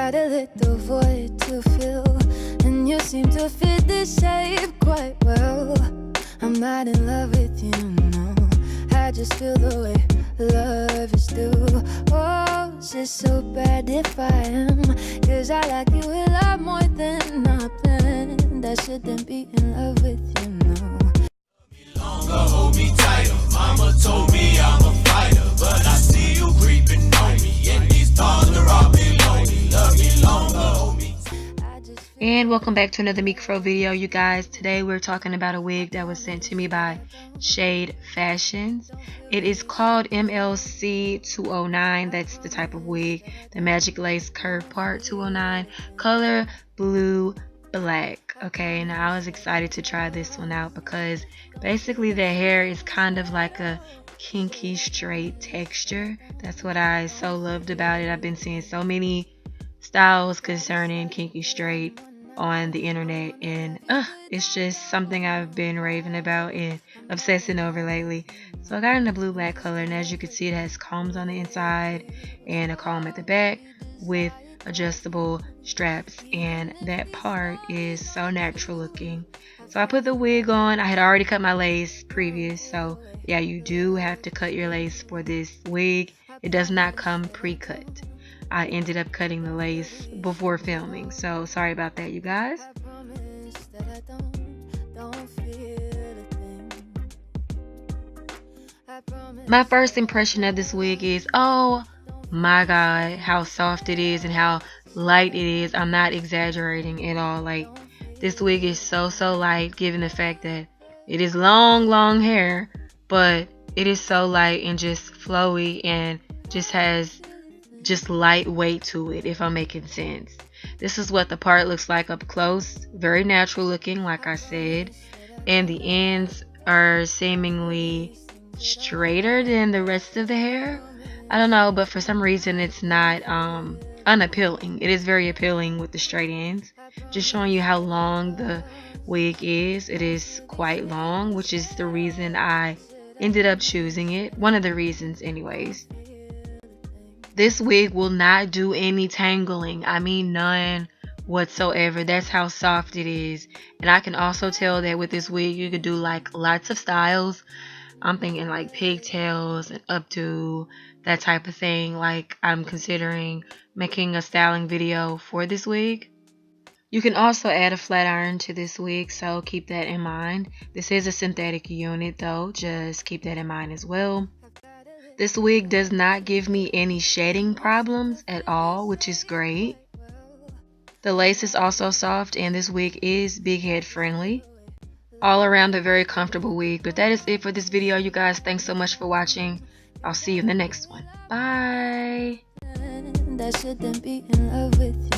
got a little void to fill, and you seem to fit this shape quite well. I'm not in love with you, no. I just feel the way love is due. Oh, is it so bad if I am? 'Cause I like you a lot more than nothing. I shouldn't be in love with you, no. Longer, hold me tighter. Mama told me I'm a fighter, but I see you creeping on me. And these thoughts are all lonely. Love me longer, hold me. And welcome back to another MeekFro video, you guys. Today we're talking about a wig that was sent to me by Chade Fashions. It is called MLC 209. That's the type of wig. The Magic Lace Curve Part 209. Color blue black. Okay, now I was excited to try this one out because basically the hair is kind of like a kinky straight texture. That's what I so loved about it. I've been seeing so many styles concerning kinky straight on the internet, and it's just something I've been raving about and obsessing over lately. So I got in the blue black color, and as you can see, it has combs on the inside and a comb at the back with adjustable straps, and that part is so natural looking. So I put the wig on. I had already cut my lace previous, so yeah, you do have to cut your lace for this wig. It does not come pre-cut. I ended up cutting the lace before filming, so sorry about that, you guys. My first impression of this wig is, oh my god, how soft it is and how light it is. I'm not exaggerating at all. Like, this wig is so light, given the fact that it is long hair, but it is so light and just flowy and just has just light weight to it, if I'm making sense. This is what the part looks like up close. Very natural looking, like I said, and the ends are seemingly straighter than the rest of the hair. I don't know, but for some reason it's not unappealing. It is very appealing with the straight ends. Just showing you how long the wig is. It is quite long, which is the reason I ended up choosing it. One of the reasons anyways. This wig will not do any tangling. I mean, none whatsoever. That's how soft it is. And I can also tell that with this wig you could do like lots of styles. I'm thinking like pigtails and updo, that type of thing. Like, I'm considering making a styling video for this wig. You can also add a flat iron to this wig, so keep that in mind. This is a synthetic unit though, just keep that in mind as well. This wig does not give me any shedding problems at all, which is great. The lace is also soft, and this wig is big head friendly. All around a very comfortable wig. But that is it for this video, you guys. Thanks so much for watching. I'll see you in the next one. Bye. I shouldn't be in love with you.